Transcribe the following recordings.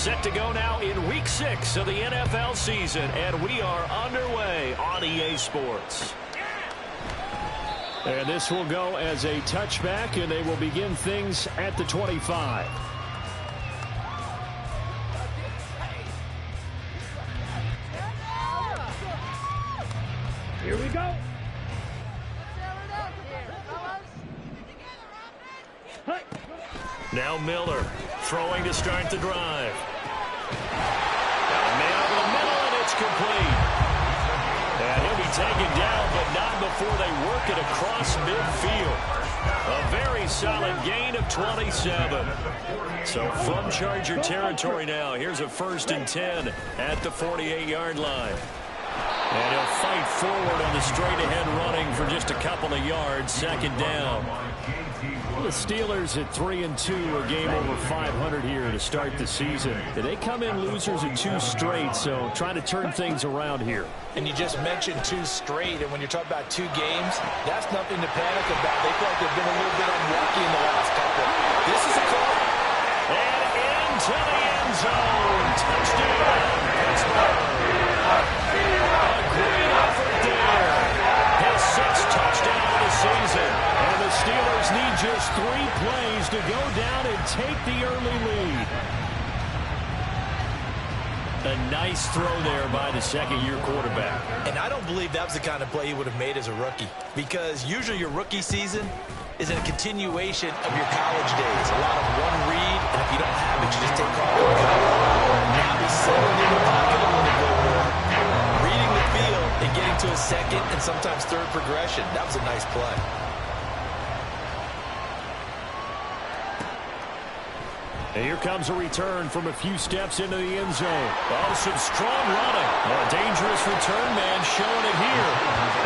Set to go now in Week 6 of the NFL season, and we are underway on EA Sports. And this will go as a touchback, and they will begin things at the 25. Here we go. Now Miller throwing to start the drive. Got a man over the middle, and it's complete. And he'll be taken down, but not before they work it across midfield. A very solid gain of 27. So from Charger territory now, here's a 1st and 10 at the 48-yard line. And he'll fight forward on the straight-ahead running for just a couple of yards, 2nd down. The Steelers at 3-2, a game over 500 here to start the season. They come in losers at 2 straight, so trying to turn things around here. And you just mentioned 2 straight, and when you're talking about 2 games, that's nothing to panic about. They feel like they've been a little bit unlucky in the last couple. This is a call. And into the end zone. Touchdown, Pittsburgh. A great effort there. His 6th touchdown of the season. And the Steelers need just 3 plays to go down and take the early lead. A nice throw there by the 2nd-year quarterback. And I don't believe that was the kind of play he would have made as a rookie, because usually your rookie season is a continuation of your college days. A lot of one read, and if you don't have it, you just take off and go. Now he's settled in the pocket a little bit more, reading the field and getting to a 2nd and sometimes 3rd progression. That was a nice play. And here comes a return from a few steps into the end zone. Oh, some strong running. A dangerous return man showing it here.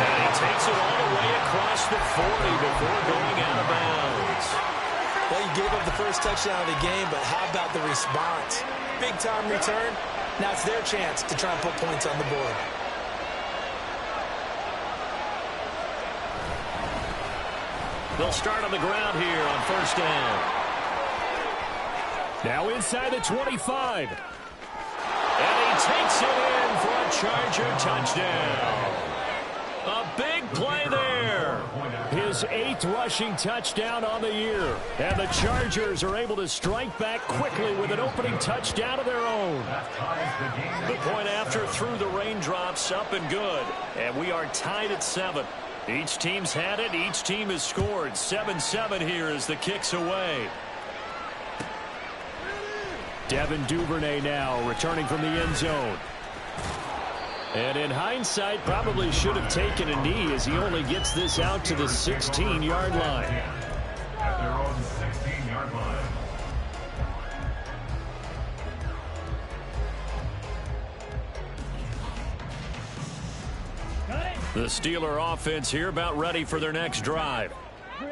And he takes it all the way across the 40 before going out of bounds. Well, he gave up the first touchdown of the game, but how about the response? Big-time return. Now it's their chance to try and put points on the board. They'll start on the ground here on 1st down. Now inside the 25. And he takes it in for a Charger touchdown. A big play there. His 8th rushing touchdown on the year. And the Chargers are able to strike back quickly with an opening touchdown of their own. The point after through the raindrops, up and good. And we are tied at 7. Each team's had it. Each team has scored. 7-7 here as the kick's away. Devin Duvernay now returning from the end zone. And in hindsight, probably should have taken a knee as he only gets this out to the 16-yard line. At their own 16-yard line. The Steeler offense here about ready for their next drive.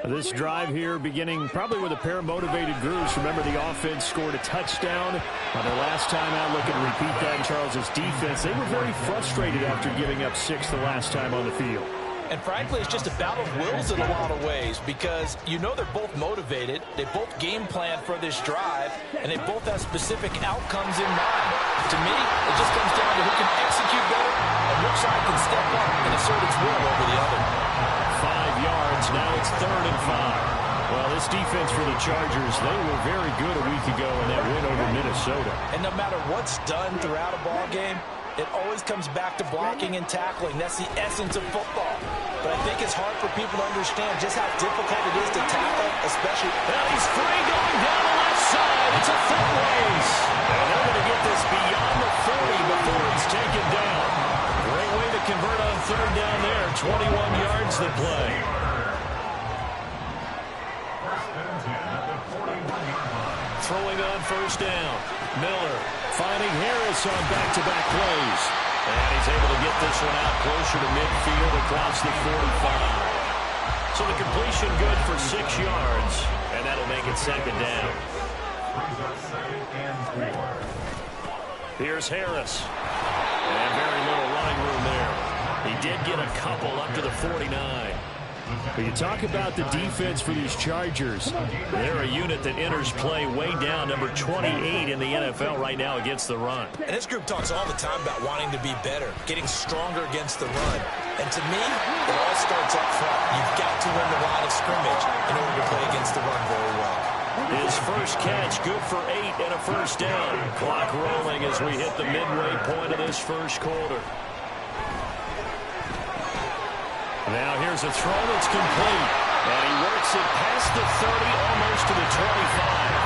This drive here beginning probably with a pair of motivated groups. Remember, the offense scored a touchdown on their last time out. Look and repeat that. Charles's defense, they were very frustrated after giving up 6 the last time on the field. And frankly, it's just a battle of wills in a lot of ways, because you know they're both motivated, they both game plan for this drive, and they both have specific outcomes in mind. To me, it just comes down to who can execute better and which side can step up and assert its will over the other. 5 yards, now it's 3rd and 5. Well, this defense for the Chargers, they were very good a week ago in that win over Minnesota. And no matter what's done throughout a ball game, it always comes back to blocking and tackling. That's the essence of football. But I think it's hard for people to understand just how difficult it is to tackle, especially. Well, he's free going down the left side. It's a foot race. And they're going to get this beyond the 40 before it's taken down. Great way to convert on 3rd down there. 21 yards the play. Throwing on 1st down. Miller finding Harris on back-to-back plays. And he's able to get this one out closer to midfield across the 45. So the completion good for 6 yards. And that'll make it 2nd down. Here's Harris. And very little running room there. He did get a couple up to the 49. But you talk about the defense for these Chargers. They're a unit that enters play way down, number 28 in the NFL right now against the run. And this group talks all the time about wanting to be better, getting stronger against the run. And to me, it all starts up front. You've got to win the line of scrimmage in order to play against the run very well. His first catch, good for 8 and a first down. Clock rolling as we hit the midway point of this first quarter. Now here's a throw that's complete. And he works it past the 30, almost to the 25.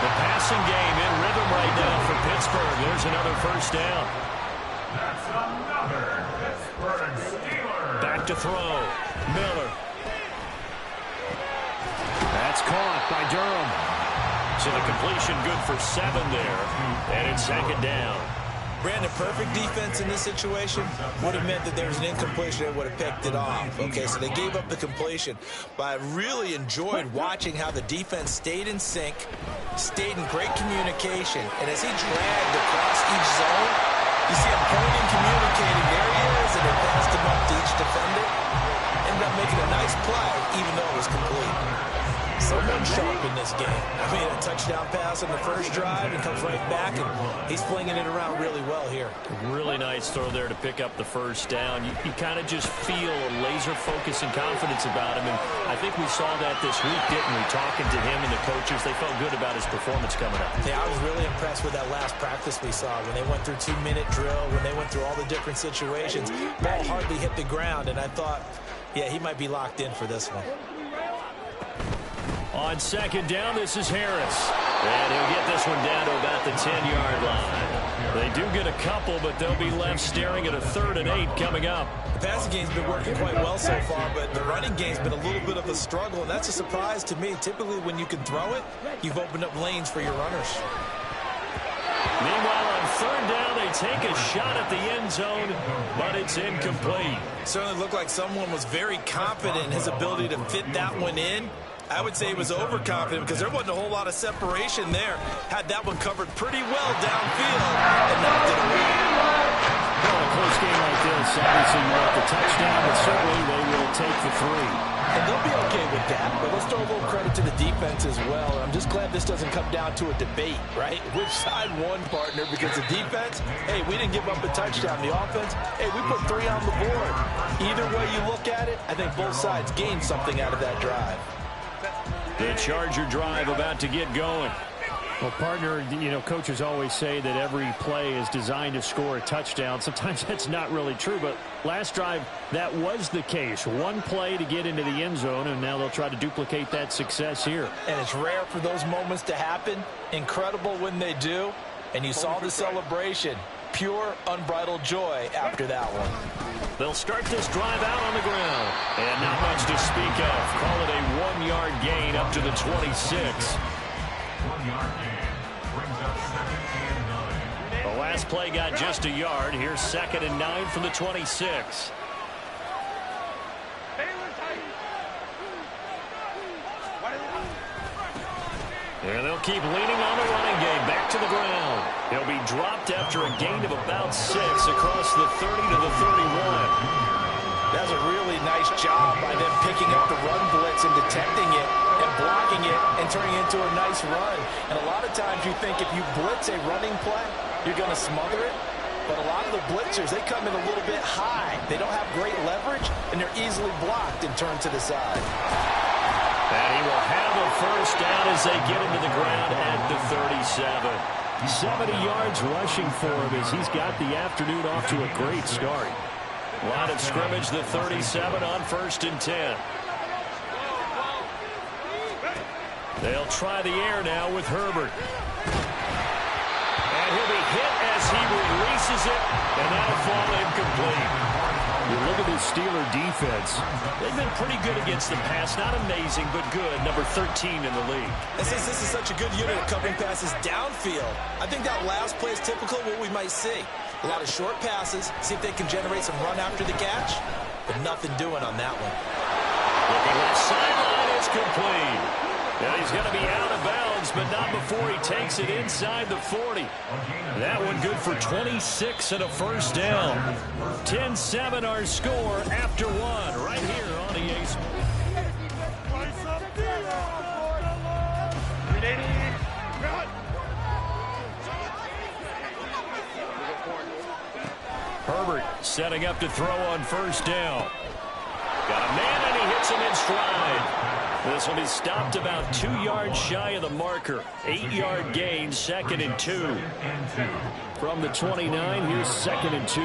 The passing game in rhythm right now for Pittsburgh. There's another first down. That's another Pittsburgh Steelers. Back to throw. Miller. That's caught by Durham. So the completion good for 7 there. And it's second down. Brandon, perfect defense in this situation would have meant that there was an incompletion that would have picked it off. Okay, so they gave up the completion. But I really enjoyed watching how the defense stayed in sync, stayed in great communication. And as he dragged across each zone, you see him pointing, communicating. There he is, and they passed him up to each defender. Ended up making a nice play, even though it was complete. Someone sharp in this game. I mean, a touchdown pass on the first drive and comes right back, and he's flinging it around really well here. Really nice throw there to pick up the first down. You kind of just feel a laser focus and confidence about him, and I think we saw that this week, didn't we? Talking to him and the coaches, they felt good about his performance coming up. Yeah, I was really impressed with that last practice we saw when they went through 2-minute drill, when they went through all the different situations. Ball hardly hit the ground, and I thought, yeah, he might be locked in for this one. On second down, this is Harris. And he'll get this one down to about the 10-yard line. They do get a couple, but they'll be left staring at a 3rd and 8 coming up. The passing game's been working quite well so far, but the running game's been a little bit of a struggle, and that's a surprise to me. Typically, when you can throw it, you've opened up lanes for your runners. Meanwhile, on 3rd down, they take a shot at the end zone, but it's incomplete. Certainly looked like someone was very confident in his ability to fit that one in. I would say he was overconfident because there wasn't a whole lot of separation there. Had that one covered pretty well downfield and knocked it away. Well, a close game like this, obviously you want the touchdown, but certainly they will take the 3. And they'll be okay with that, but let's throw a little credit to the defense as well. I'm just glad this doesn't come down to a debate, right? Which side won, partner? Because the defense, hey, we didn't give up a touchdown. The offense, hey, we put 3 on the board. Either way you look at it, I think both sides gained something out of that drive. The Charger drive about to get going. Well, partner, you know, coaches always say that every play is designed to score a touchdown. Sometimes that's not really true, but last drive, that was the case. One play to get into the end zone, and now they'll try to duplicate that success here. And it's rare for those moments to happen. Incredible when they do. And you saw the celebration. Pure, unbridled joy after that one. They'll start this drive out on the ground. And not much to speak of. Call it a 1-yard gain up to the 26. 1-yard gain brings up 2nd and 9. The last play got just a yard. Here's 2nd and 9 from the 26. And they'll keep leaning on the running game. Back to the ground. He'll be dropped after a gain of about 6 across the 30 to the 31. That's a really nice job by them picking up the run blitz and detecting it and blocking it and turning it into a nice run. And a lot of times you think if you blitz a running play, you're going to smother it. But a lot of the blitzers, they come in a little bit high. They don't have great leverage, and they're easily blocked and turned to the side. And he will have a first down as they get him to the ground at the 37. 70 yards rushing for him as he's got the afternoon off to a great start. Line of scrimmage, the 37 on 1st and 10. They'll try the air now with Herbert. And he'll be hit as he releases it, and that'll fall incomplete. You look at this Steeler defense. They've been pretty good against the pass. Not amazing, but good. Number 13 in the league. And since this is such a good unit of covering passes downfield, I think that last play is typical of what we might see. A lot of short passes, see if they can generate some run after the catch, but nothing doing on that one. Looking left sideline, it's complete. And he's going to be out of bounds, but not before he takes it inside the 40. That one good for 26 and a first down. 10-7 our score after one right here on EA Sports. Herbert setting up to throw on first down. Got a man, and he hits him in stride. This will be stopped about 2 yards shy of the marker. 8-yard gain, 2nd and 2. From the 29, here's 2nd and 2.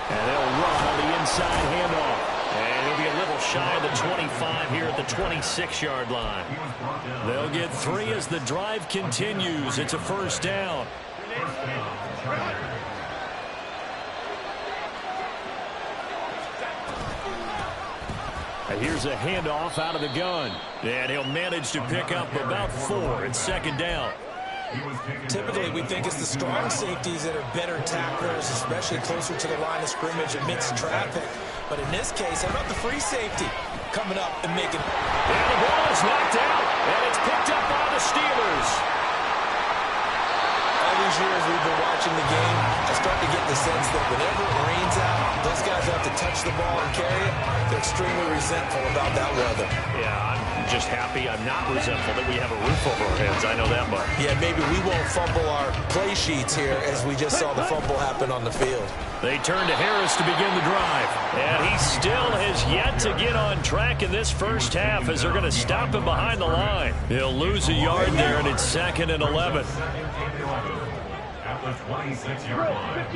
And they'll run on the inside handoff. And he'll be a little shy of the 25 here at the 26-yard line. They'll get 3 as the drive continues. It's a first down. And here's a handoff out of the gun. And he'll manage to pick up about 4. It's 2nd down. Typically, we think it's the strong safeties that are better tacklers, especially closer to the line of scrimmage amidst traffic. But in this case, how about the free safety coming up and making... And the ball is knocked out, and it's picked up by the Steelers. All these years we've been watching the game, I start to get the sense that whenever it rains out, those guys have to touch the ball and carry it. They're extremely resentful about that weather. Yeah, I'm just happy I'm not resentful that we have a roof over our heads. I know that much. Yeah, maybe we won't fumble our play sheets here as we just saw the fumble happen on the field. They turn to Harris to begin the drive. And he still has yet to get on track in this first half as they're going to stop him behind the line. He'll lose a yard there, and it's 2nd and 11. At the 26-yard line.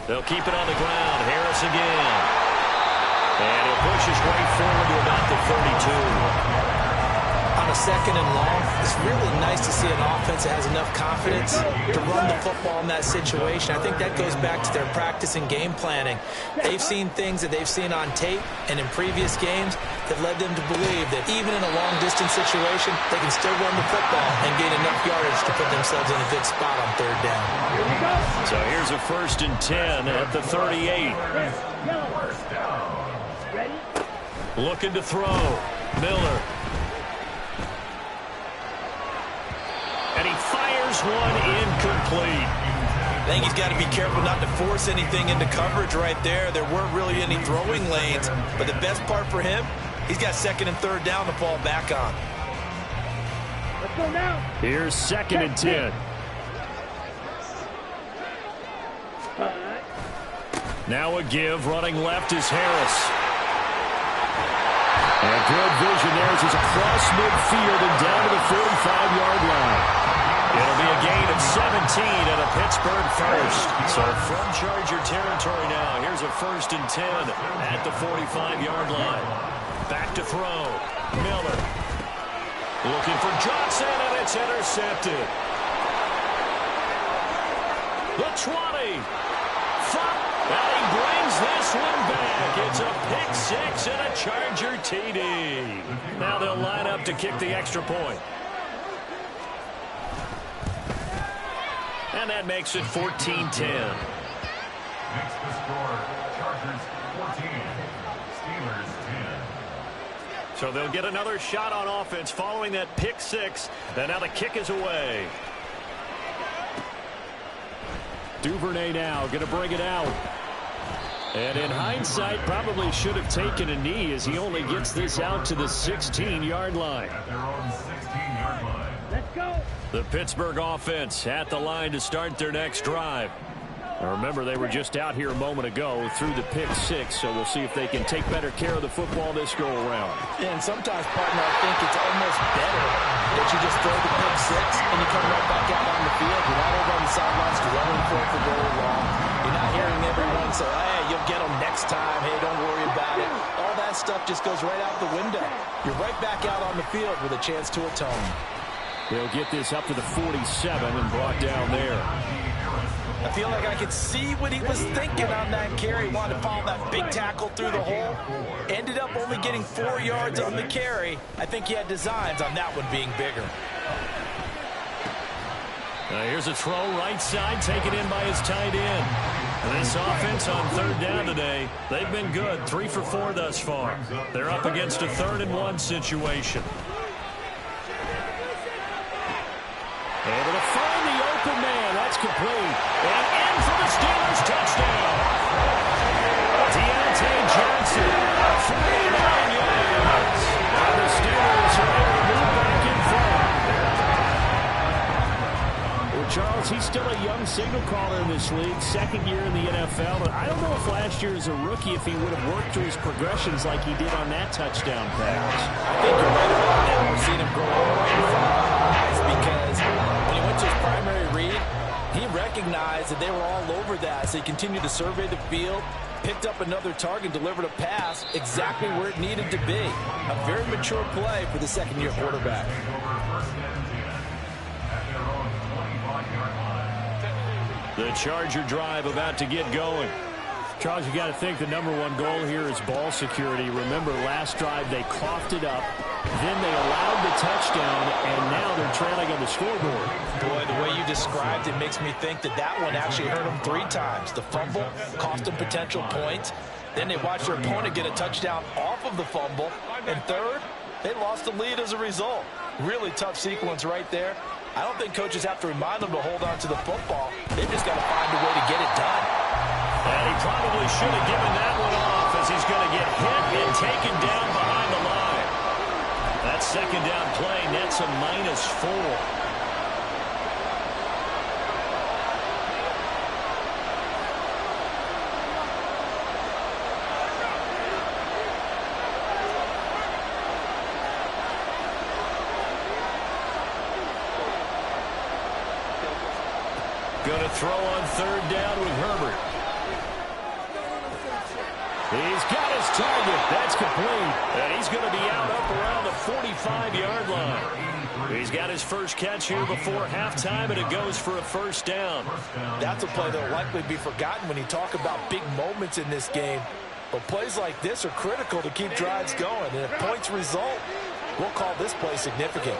They'll keep it on the ground. Harris again. And he'll push his way forward to about the 32. On a 2nd and long, it's really nice to see an offense that has enough confidence to run the football in that situation. I think that goes back to their practice and game planning. They've seen things that they've seen on tape and in previous games that led them to believe that even in a long-distance situation, they can still run the football and gain enough yardage to put themselves in a good spot on 3rd down. So here's a 1st and 10 at the 38. Looking to throw. Miller. And he fires one incomplete. I think he's got to be careful not to force anything into coverage right there. There weren't really any throwing lanes. But the best part for him, he's got 2nd and 3rd down to fall back on. Let's go now. Here's 2nd and 10. Now a give. Running left is Harris. And good vision there as he's across midfield and down to the 45-yard line. It'll be a gain of 17 and a Pittsburgh first. So from Charger territory now, here's a 1st and 10 at the 45-yard line. Back to throw. Miller. Looking for Johnson, and it's intercepted. The 20. And he brings this one back. It's a pick 6 and a Charger TD. Now they'll line up to kick the extra point. And that makes it 14-10. Makes the score Chargers 14, Steelers 10. So they'll get another shot on offense following that pick 6. And now the kick is away. Duvernay now going to bring it out. And in hindsight, probably should have taken a knee as he only gets this out to the 16-yard line. At their own 16-yard line. Let's go. The Pittsburgh offense at the line to start their next drive. Now remember, they were just out here a moment ago through the pick 6, so we'll see if they can take better care of the football this go-around. And sometimes, partner, I think it's almost better that you just throw the pick 6 and you come right back out on the field. You're not over on the sidelines running for it for very long. You're not hearing everyone say, hey, you'll get them next time. Hey, don't worry about it. All that stuff just goes right out the window. You're right back out on the field with a chance to atone. They'll get this up to the 47 and brought down there. I feel like I could see what he was thinking on that carry. He wanted to follow that big tackle through the hole. Ended up only getting 4 yards on the carry. I think he had designs on that one being bigger. Here's a throw right side, taken in by his tight end. This offense on third down today, they've been good. 3 for 4 thus far. They're up against a 3rd-and-1 situation. Able to find the open man. That's complete. And in for the Steelers touchdown. Deontay Johnson, 49 yards. And the Steelers are able to move back in front. Well, Charles, he's still a young signal caller in this league, 2nd year in the NFL. But I don't know if last year as a rookie, if he would have worked through his progressions like he did on that touchdown pass. I think you're right about that. We've seen him grow right in front of our eyes because when he went to his primary read, he recognized that they were all over that. So he continued to survey the field, picked up another target, delivered a pass exactly where it needed to be. A very mature play for the 2nd-year quarterback. The Charger drive about to get going. Charles, you got to think the #1 goal here is ball security. Remember, last drive they coughed it up, then they allowed the touchdown, and now they're trailing on the scoreboard. Boy, the way you described it makes me think that that one actually hurt them 3 times. The fumble cost them potential points. Then they watched their opponent get a touchdown off of the fumble. And third, they lost the lead as a result. Really tough sequence right there. I don't think coaches have to remind them to hold on to the football. They've just got to find a way to get it done. And he probably should have given that one off as he's going to get hit and taken down behind the line. That 2nd down play nets a -4. Going to throw on 3rd down with Herbert. He's got his target. That's complete. And he's going to be out up around the 45-yard line. He's got his first catch here before halftime, and it goes for a 1st down. That's a play that will likely be forgotten when you talk about big moments in this game. But plays like this are critical to keep drives going. And if points result, we'll call this play significant.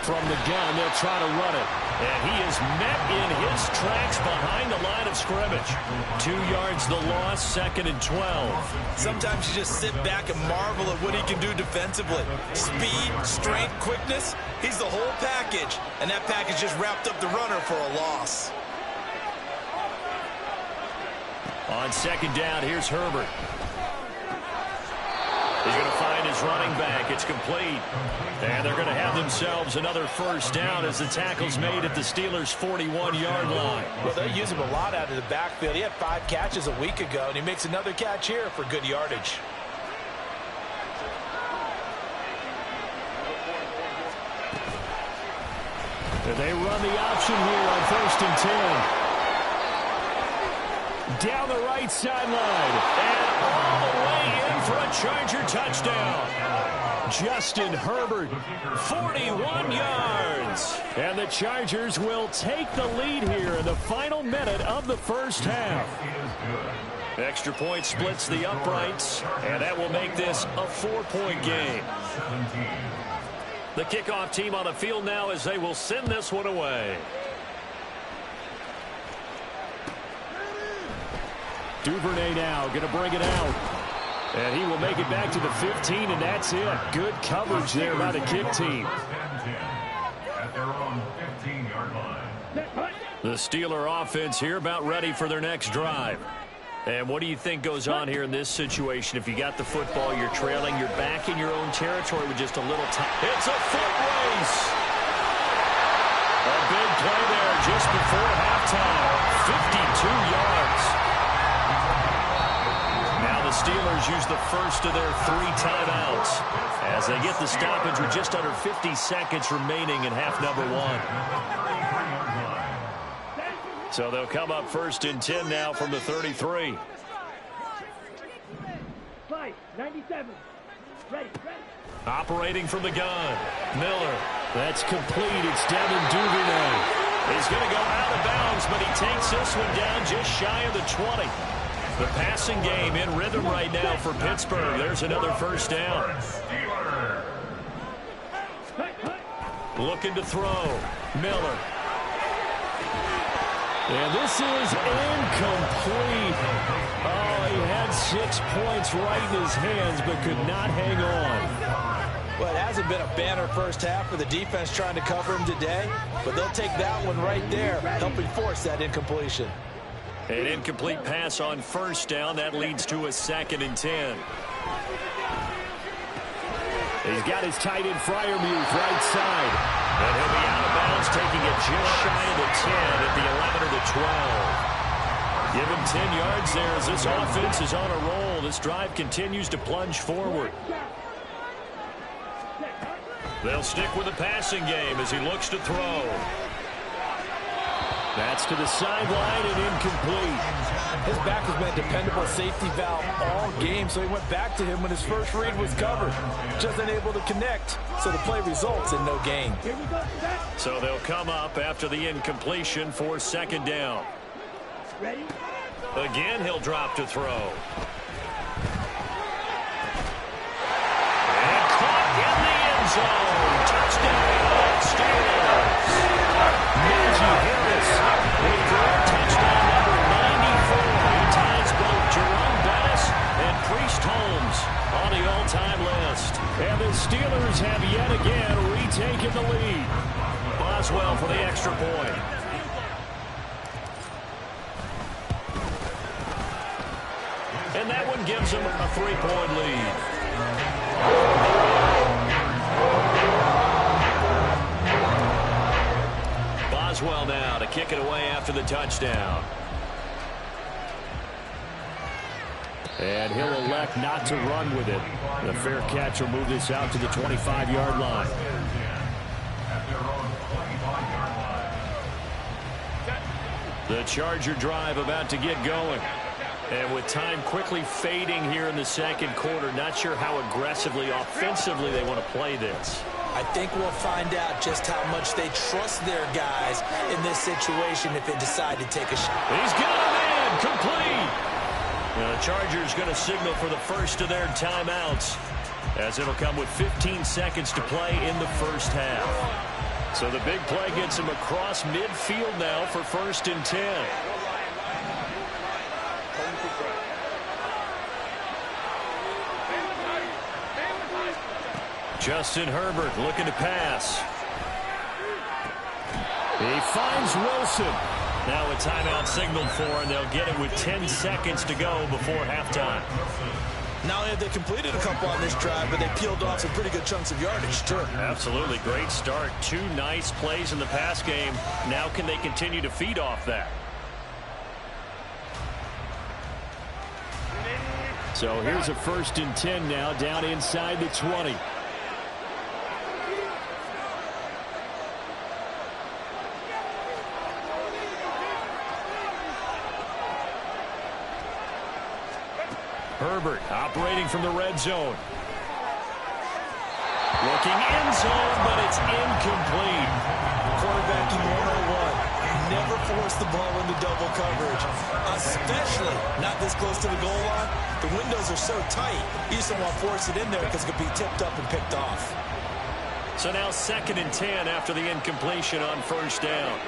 From the gun, they'll try to run it. And he is met in his tracks behind the line of scrimmage. 2 yards the loss, 2nd and 12. Sometimes you just sit back and marvel at what he can do defensively. Speed, strength, quickness, he's the whole package. And that package just wrapped up the runner for a loss. On 2nd down, here's Herbert. He's going to find his running back. It's complete. And they're going to have themselves another 1st down as the tackle's made at the Steelers' 41-yard line. Well, they use him a lot out of the backfield. He had 5 catches a week ago, and he makes another catch here for good yardage. They run the option here on 1st and 10. Down the right sideline. And all the way in for a Charger touchdown. Justin Herbert, 41 yards. And the Chargers will take the lead here in the final minute of the 1st half. Extra point splits the uprights, and that will make this a 4-point game. The kickoff team on the field now as they will send this one away. Duvernay now going to bring it out. And he will make it back to the 15, and that's it. Good coverage there by the kick team. At their own 15-yard line. The Steeler offense here about ready for their next drive. And what do you think goes on here in this situation? If you got the football, you're trailing, you're back in your own territory with just a little time. It's a foot race. A big play there just before halftime. 52 yards. Now the Steelers use the first of their 3 timeouts as they get the stoppage with just under 50 seconds remaining in half number 1. So they'll come up 1st and 10 now from the 33. 97. Ready. Operating from the gun. Miller. That's complete. It's Devin Duvernay. He's going to go out of bounds, but he takes this one down just shy of the 20. The passing game in rhythm right now for Pittsburgh. There's another 1st down. Looking to throw. Miller. And this is incomplete. Oh, he had 6 points right in his hands, but could not hang on. Well, it hasn't been a banner first half for the defense trying to cover him today, but they'll take that one right there, helping force that incompletion. An incomplete pass on first down. That leads to a 2nd and 10. He's got his tight end Freiermuth right side. And he'll be out of bounds, taking it just shy of the 10 at the 11 or the 12. Give him 10 yards there as this offense is on a roll. This drive continues to plunge forward. They'll stick with the passing game as he looks to throw. That's to the sideline and incomplete. His back has been a dependable safety valve all game, so he went back to him when his first read was covered. Just unable to connect, so the play results in no gain. So they'll come up after the incompletion for 2nd down. Ready? Again, he'll drop to throw. And caught in the end zone. Touchdown, Steelers. Najee Harris with career touchdown number 94. He ties both Jerome Bettis and Priest Holmes on the all-time list. And the Steelers have yet again retaken the lead. Boswell for the extra point. And that one gives them a 3-point lead. Boswell now to kick it away after the touchdown. And he'll elect not to run with it. The fair catch will move this out to the 25-yard line. The Charger drive about to get going. And with time quickly fading here in the 2nd quarter, not sure how aggressively, offensively they want to play this. I think we'll find out just how much they trust their guys in this situation if they decide to take a shot. He's got a man, complete. Now the Chargers going to signal for the first of their timeouts, as it'll come with 15 seconds to play in the first half. So the big play gets him across midfield now for 1st and 10. Justin Herbert looking to pass. He finds Wilson. Now a timeout signaled for, and they'll get it with 10 seconds to go before halftime. Not only have they completed a couple on this drive, but they peeled off some pretty good chunks of yardage, too. Absolutely. Great start. 2 nice plays in the pass game. Now can they continue to feed off that? So here's a 1st and 10 now, down inside the 20. Herbert operating from the red zone. Looking end zone, but it's incomplete. Quarterbacking 101. Never force the ball into double coverage, especially not this close to the goal line. The windows are so tight, you just don't want to force it in there because it could be tipped up and picked off. So now 2nd and 10 after the incompletion on 1st down.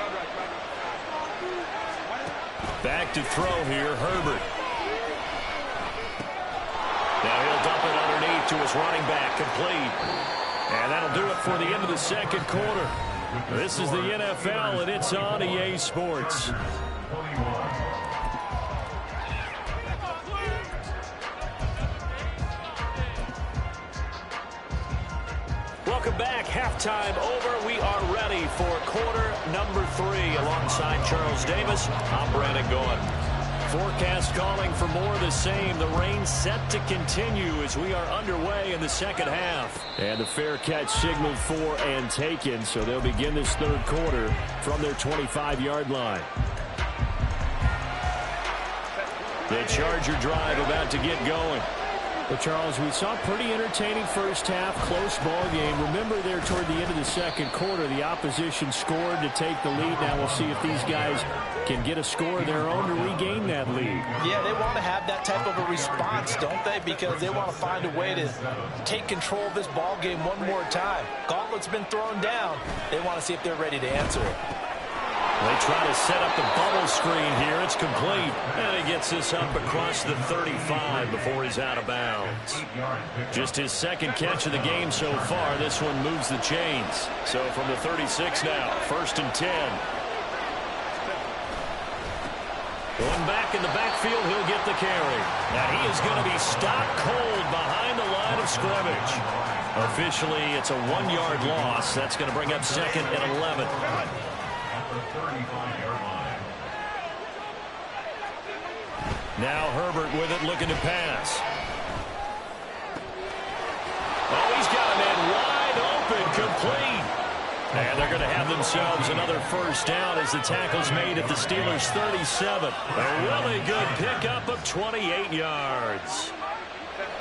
Back to throw here, Herbert. Now he'll dump it underneath to his running back, complete. And that'll do it for the end of the 2nd quarter. This is the NFL, and it's on EA Sports. Welcome back. Halftime over. We are ready for quarter number 3. Alongside Charles Davis, I'm Brandon Gaughan. Forecast calling for more of the same. The rain set to continue as we are underway in the 2nd half. And the fair catch signaled for and taken, so they'll begin this 3rd quarter from their 25-yard line. The Charger drive about to get going. Well, Charles, we saw a pretty entertaining first half, close ball game. Remember there toward the end of the second quarter, the opposition scored to take the lead. Now we'll see if these guys can get a score of their own to regain that lead. Yeah, they want to have that type of a response, don't they? Because they want to find a way to take control of this ball game one more time. Gauntlet's been thrown down. They want to see if they're ready to answer it. They try to set up the bubble screen here. It's complete. And he gets this up across the 35 before he's out of bounds. Just his second catch of the game so far. This one moves the chains. So from the 36 now, 1st and 10. Going back in the backfield, he'll get the carry. Now he is going to be stopped cold behind the line of scrimmage. Officially, it's a 1-yard loss. That's going to bring up 2nd and 11. Now Herbert with it, looking to pass. Oh, he's got a man wide open, complete. And they're going to have themselves another first down as the tackle's made at the Steelers' 37. A really good pickup of 28 yards.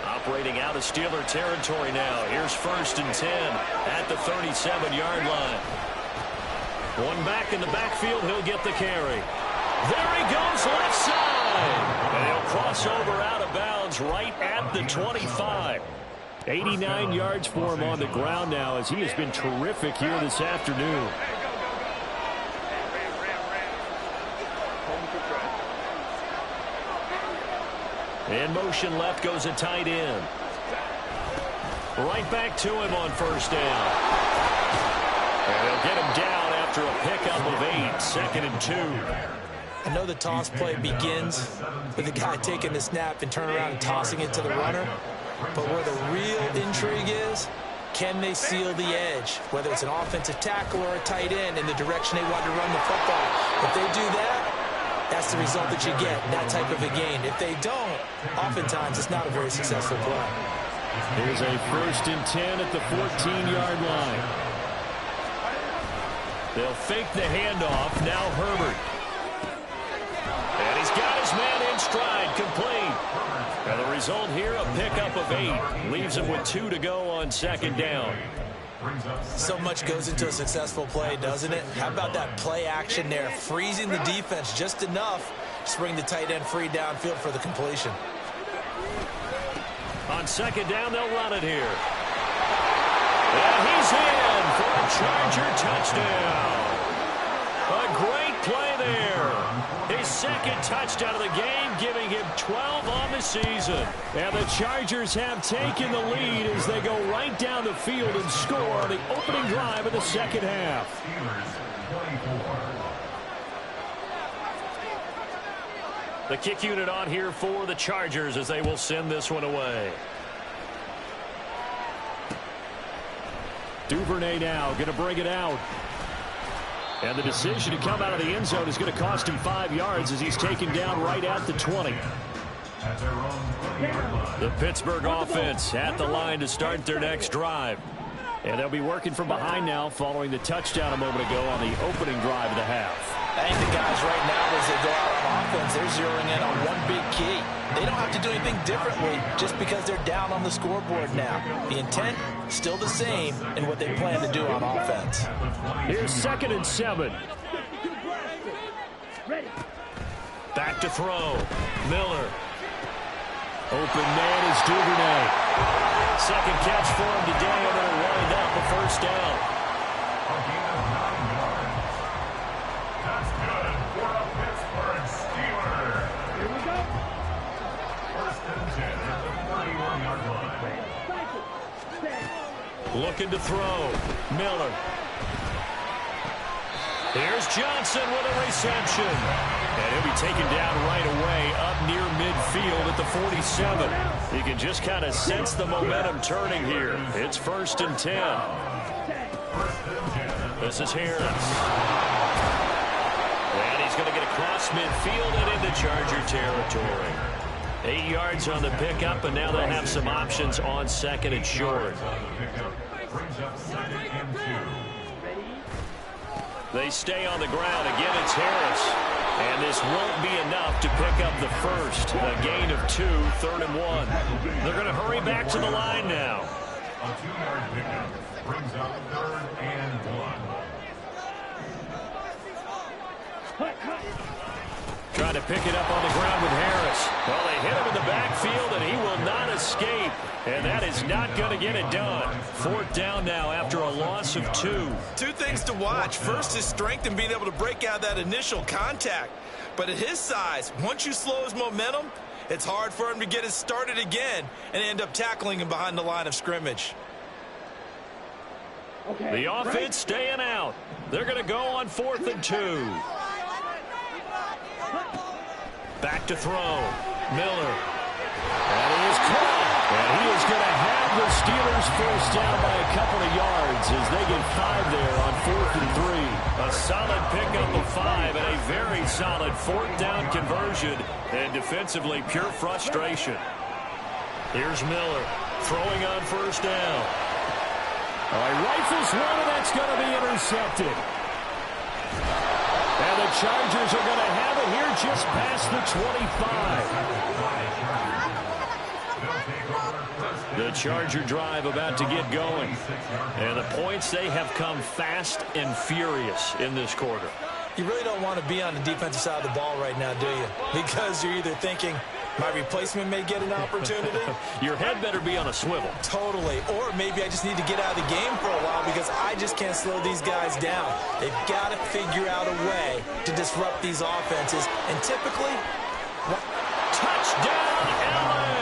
Operating out of Steeler territory now. Here's 1st and 10 at the 37-yard line. One back in the backfield, he'll get the carry. There he goes, left side. And he'll cross over out of bounds right at the 25. 89 yards for him on the ground now as he has been terrific here this afternoon. In motion left goes a tight end. Right back to him on 1st down. And they'll get him down after a pickup of 8, 2nd and 2. I know the toss play begins with the guy taking the snap and turn around and tossing it to the runner. But where the real intrigue is, can they seal the edge? Whether it's an offensive tackle or a tight end in the direction they want to run the football. If they do that, that's the result that you get, that type of a gain. If they don't, oftentimes it's not a very successful play. Here's a 1st and 10 at the 14-yard line. They'll fake the handoff. Now Herbert. And he's got his man in stride, complete. And the result here, a pickup of 8. Leaves him with 2 to go on 2nd down. So much goes into a successful play, doesn't it? How about that play action there? Freezing the defense just enough to bring the tight end free downfield for the completion. On 2nd down, they'll run it here. And he's in for a Charger touchdown. A great play there. His 2nd touchdown of the game, giving him 12 on the season. And the Chargers have taken the lead as they go right down the field and score on the opening drive of the 2nd half. The kick unit on here for the Chargers as they will send this one away. Duvernay now going to bring it out. And the decision to come out of the end zone is going to cost him 5 yards as he's taken down right at the 20. The Pittsburgh offense at the line to start their next drive. And they'll be working from behind now following the touchdown a moment ago on the opening drive of the half. I think the guys right now, as they go out on offense, they're zeroing in on one big key. They don't have to do anything differently just because they're down on the scoreboard now. The intent, still the same in what they plan to do on offense. Here's 2nd and 7. Back to throw. Miller. Open man is Duvernay. 2nd catch for him today, and they'll wind up a 1st down. That's good for a Pittsburgh Steeler. Here we go. 1st and 10 at the 41-yard line. Looking to throw. Miller. Here's Johnson with a reception. And he'll be taken down right away up near midfield at the 47. You can just kind of sense the momentum turning here. It's 1st and 10. This is Harris. And he's going to get across midfield and into Charger territory. 8 yards on the pickup, and now they'll have some options on 2nd and short. Brings up 2nd and 2. They stay on the ground. Again, it's Harris. And this won't be enough to pick up the first. A gain of 2, 3rd and 1. They're going to hurry back to the line now. A 2-yard pickup brings up 3rd and 1. Trying to pick it up on the ground with Harris. Well, they hit him in the backfield, and he will not escape. And that is not going to get it done. 4th down now after a loss of 2. Two things to watch. First, his strength and being able to break out that initial contact. But at his size, once you slow his momentum, it's hard for him to get it started again and end up tackling him behind the line of scrimmage. The offense staying out. They're going to go on 4th and 2. Back to throw. Miller. And he is caught. And he is going to have the Steelers first down by a couple of yards as they get 5 there on 4th and 3. A solid pickup of 5 and a very solid 4th down conversion. And defensively, pure frustration. Here's Miller throwing on 1st down. All right, rifles one, and that's going to be intercepted. And the Chargers are going to have it here just past the 25. The Charger drive about to get going. And the points, they have come fast and furious in this quarter. You really don't want to be on the defensive side of the ball right now, do you? Because you're either thinking, my replacement may get an opportunity. Your head better be on a swivel. Totally. Or maybe I just need to get out of the game for a while because I just can't slow these guys down. They've got to figure out a way to disrupt these offenses. And typically, touchdown, LA!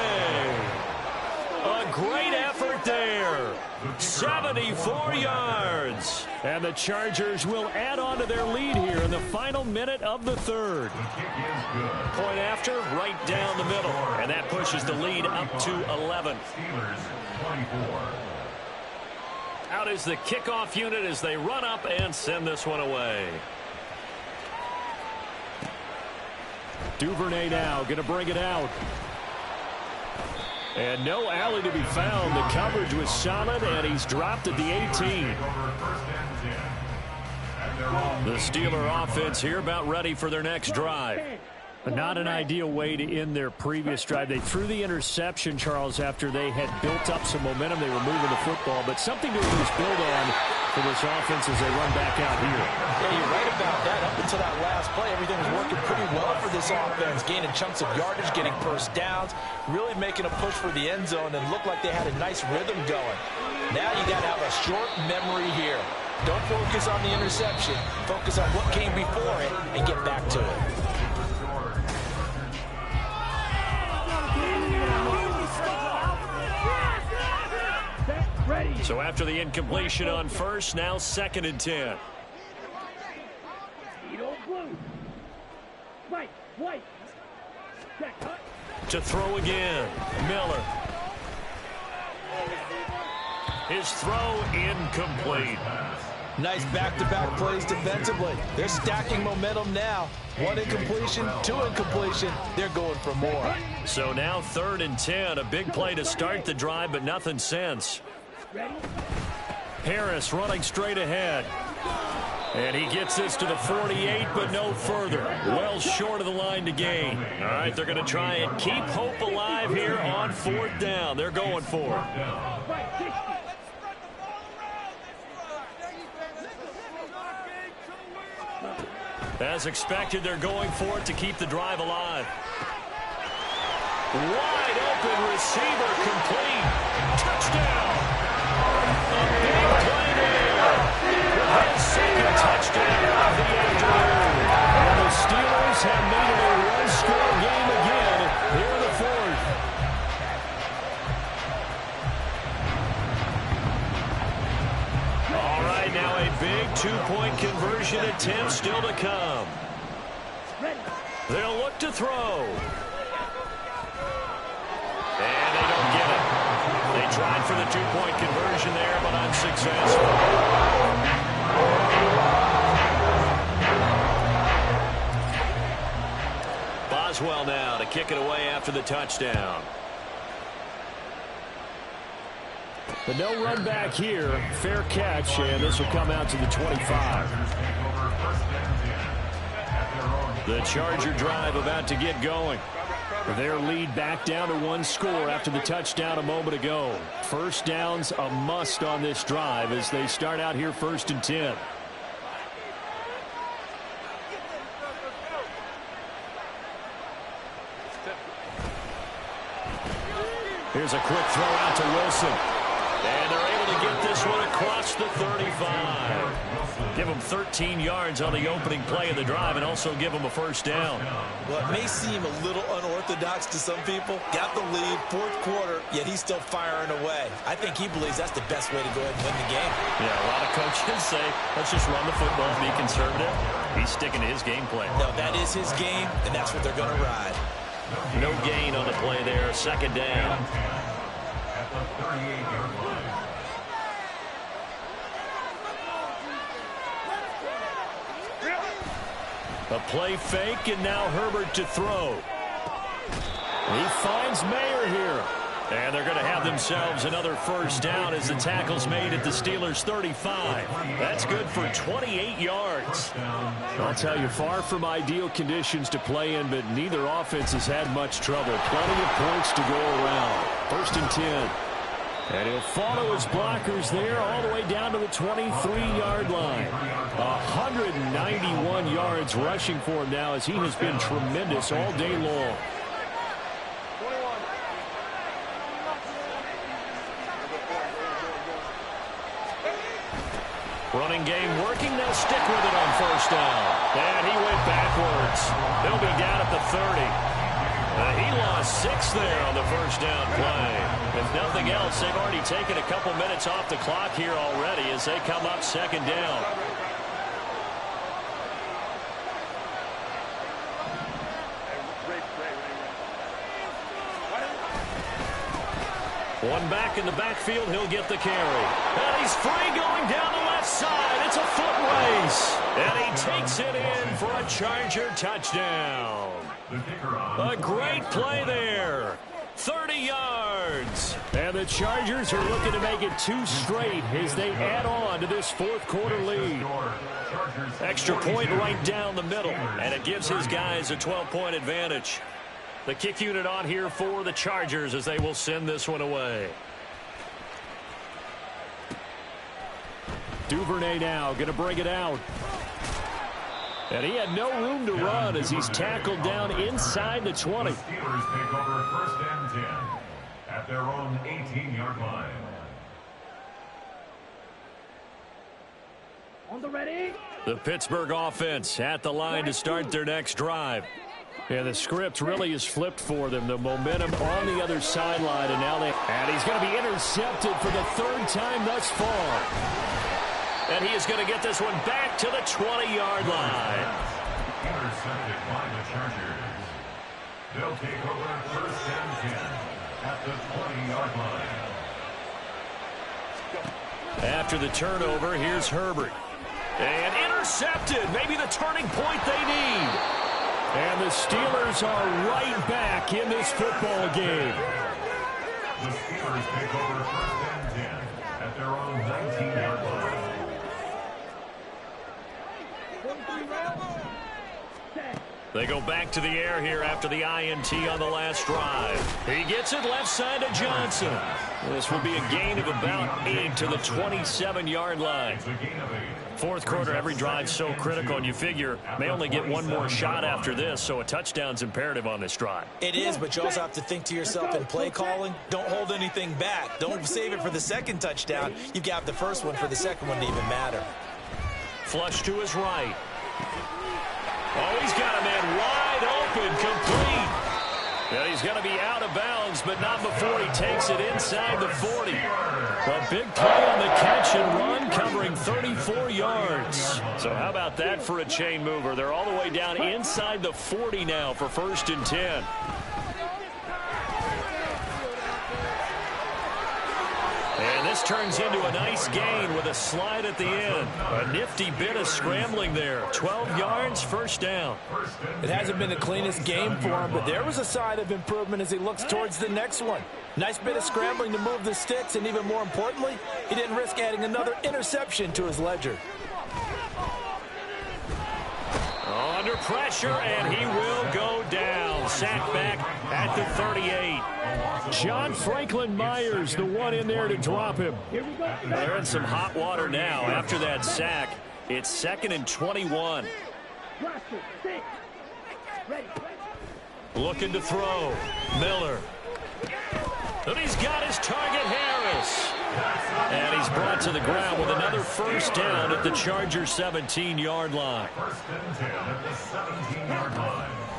A great effort there. 74 yards. And the Chargers will add on to their lead here in the final minute of the 3rd. Point after, right down the middle. And that pushes the lead up to 11. Out is the kickoff unit as they run up and send this one away. Duvernay now going to bring it out. And no alley to be found. The coverage was solid, and he's dropped at the 18. The Steeler offense here about ready for their next drive. Not an ideal way to end their previous drive. They threw the interception, Charles, after they had built up some momentum. They were moving the football, but something to at least build on for this offense as they run back out here. Yeah, you're right about that. Up until that last play, everything was working pretty well for this offense, gaining chunks of yardage, getting first downs, really making a push for the end zone, and looked like they had a nice rhythm going. Now you got to have a short memory here. Don't focus on the interception. Focus on what came before it and get back to it. So after the incompletion on 1st, now 2nd and 10. To throw again, Miller. His throw incomplete. Nice back-to-back plays defensively. They're stacking momentum now. 1 incompletion, 2 incompletion. They're going for more. So now 3rd and 10. A big play to start the drive, but nothing since. Harris running straight ahead. And he gets this to the 48, but no further. Well short of the line to gain. All right, they're going to try and keep hope alive here on 4th down. They're going for it. As expected, they're going for it to keep the drive alive. Wide open receiver complete. Touchdown. A big play there. His 2nd touchdown of the afternoon. And the Steelers have made it a one-score game again here in the 4th. All right, now a big 2-point conversion attempt still to come. They'll look to throw. And they don't get it. They tried for the 2-point conversion there, but unsuccessful. Boswell now to kick it away after the touchdown. But no run back here. Fair catch, and this will come out to the 25. The Charger drive about to get going. Their lead back down to one score after the touchdown a moment ago. First down's a must on this drive as they start out here 1st and 10. Here's a quick throw out to Wilson. And they're able to get this one across the 35. Give them 13 yards on the opening play of the drive and also give them a first down. Well, it may seem a little unorthodox to some people. Got the lead, 4th quarter, yet he's still firing away. I think he believes that's the best way to go ahead and win the game. Yeah, a lot of coaches say, let's just run the football and be conservative. He's sticking to his game plan. No, that is his game, and that's what they're going to ride. No gain on the play there. 2nd down. At the 38-yard line. A play fake, and now Herbert to throw. He finds Mayer here. And they're going to have themselves another first down as the tackle's made at the Steelers' 35. That's good for 28 yards. I'll tell you, far from ideal conditions to play in, but neither offense has had much trouble. Plenty of points to go around. 1st and 10. And he'll follow his blockers there all the way down to the 23-yard line. 191 yards rushing for him now as he has been tremendous all day long. Running game working. They'll stick with it on 1st down. And he went backwards. They'll be down at the 30. He lost 6 there on the 1st down play. If nothing else, they've already taken a couple minutes off the clock here already as they come up 2nd down. One back in the backfield, he'll get the carry. And he's free going down the left side. It's a foot race. And he takes it in for a Charger touchdown. A great play there. 30 yards. And the Chargers are looking to make it 2 straight as they add on to this 4th quarter lead. Extra point right down the middle. And it gives his guys a 12-point advantage. The kick unit on here for the Chargers as they will send this one away. Duvernay now going to bring it out. And he had no room to run as he's tackled down inside the 20. The Steelers take over 1st and 10 at their own 18-yard line. On the ready. The Pittsburgh offense at the line to start their next drive. And the script really is flipped for them. The momentum on the other sideline, and now and he's going to be intercepted for the 3rd time thus far. And he is going to get this one back to the 20-yard line. Intercepted by the Chargers. They'll take over 1st and 10 at the 20-yard line. After the turnover, here's Herbert. And intercepted. Maybe the turning point they need. And the Steelers are right back in this football game. The Steelers take over 1st and 10 at their own 19-yard line. They go back to the air here after the INT on the last drive. He gets it left side to Johnson. This will be a gain of about 8 to the 27-yard line. 4th quarter, every drive so critical, and you figure may only get one more shot after this, so a touchdown's imperative on this drive. It is, but you also have to think to yourself in play calling, don't hold anything back. Don't save it for the 2nd touchdown. You've got the 1st one for the 2nd one to even matter. Flush to his right. Oh, he's got a man wide open, complete. And he's going to be out of bounds, but not before he takes it inside the 40. A big play on the catch and run, covering 34 yards. So how about that for a chain mover? They're all the way down inside the 40 now for 1st and 10. And this turns into a nice gain with a slide at the end. A nifty bit of scrambling there. 12 yards, 1st down. It hasn't been the cleanest game for him, but there was a sign of improvement as he looks towards the next one. Nice bit of scrambling to move the sticks, and even more importantly, he didn't risk adding another interception to his ledger. On under pressure, and he will go down. Sacked back at the 38. John Franklin Myers, the one in there to drop him. They're in some hot water now after that sack. It's 2nd and 21. Looking to throw. Miller. And he's got his target, Harris. And he's brought to the ground with another first down at the Chargers' 17-yard line.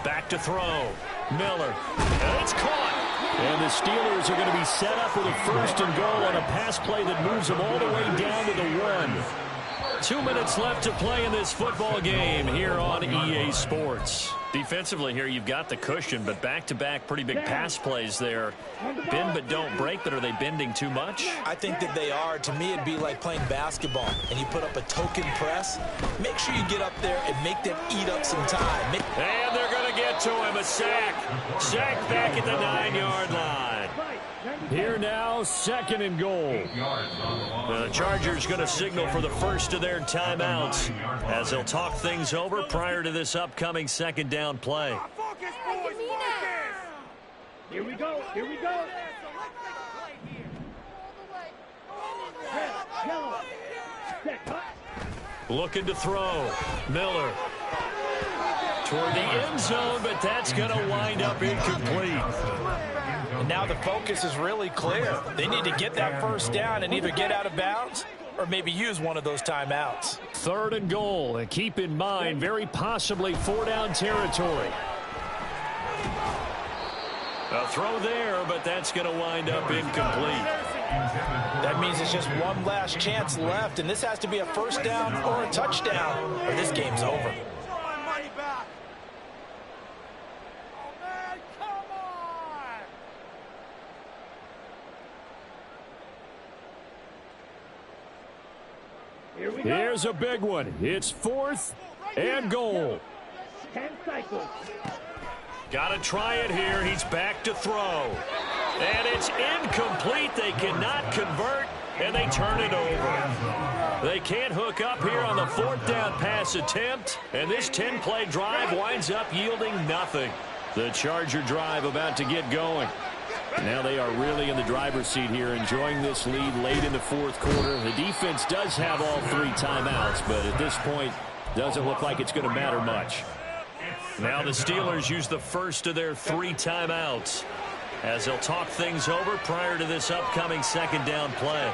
Back to throw. Miller. And it's caught. And the Steelers are going to be set up with a 1st and goal on a pass play that moves them all the way down to the 1. 2 minutes left to play in this football game here on EA Sports. Defensively here, you've got the cushion, but back-to-back pretty big pass plays there. Bend but don't break, but are they bending too much? I think that they are. To me, it'd be like playing basketball, and you put up a token press. Make sure you get up there and make them eat up some time. And they're going to get to him, a sack. Sack back at the 9-yard line. Here now, 2nd and goal. The Chargers going to signal for the first of their timeouts as they'll talk things over prior to this upcoming 2nd down play. Here we go. Here we go. Looking to throw. Miller. Toward the end zone, but that's going to wind up incomplete. And now the focus is really clear. They need to get that first down and either get out of bounds or maybe use one of those timeouts. 3rd and goal, and keep in mind, very possibly 4-down territory. A throw there, but that's going to wind up incomplete. That means it's just one last chance left, and this has to be a first down or a touchdown, or this game's over. Here's a big one. It's 4th and goal. 10 cycles. Got to try it here. He's back to throw. And it's incomplete. They cannot convert, and they turn it over. They can't hook up here on the 4th down pass attempt, and this 10-play drive winds up yielding nothing. The Charger drive about to get going. Now they are really in the driver's seat here, enjoying this lead late in the 4th quarter. The defense does have all 3 timeouts, but at this point, doesn't look like it's going to matter much. Now the Steelers use the first of their 3 timeouts as they'll talk things over prior to this upcoming 2nd down play.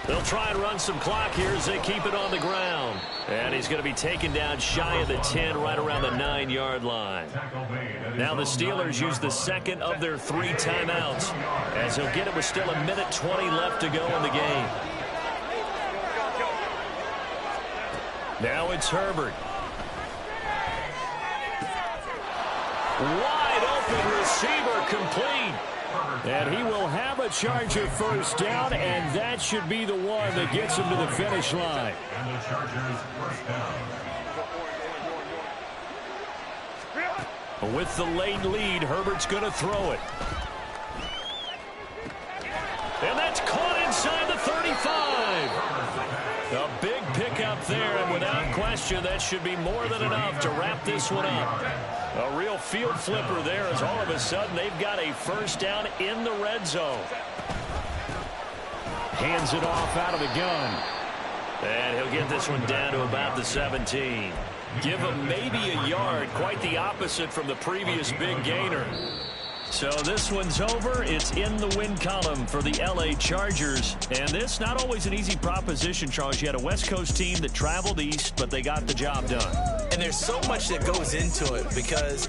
They'll try and run some clock here as they keep it on the ground. And he's going to be taken down shy of the 10, right around the 9-yard line. Now the Steelers use the 2nd of their 3 timeouts as he'll get it with still 1:20 left to go in the game. Now it's Herbert. Wide open receiver, complete. And he will have a Charger first down, and that should be the one that gets him to the finish line. And the Chargers first down. With the late lead, Herbert's going to throw it. And that's caught inside the 35. A big pickup there, and without question, that should be more than enough to wrap this one up. A real field flipper there as all of a sudden they've got a first down in the red zone. Hands it off out of the gun. And he'll get this one down to about the 17. Give him maybe a yard, quite the opposite from the previous big gainer. So this one's over. It's in the win column for the LA Chargers. And this, not always an easy proposition, Charles. You had a West Coast team that traveled east, but they got the job done. And there's so much that goes into it because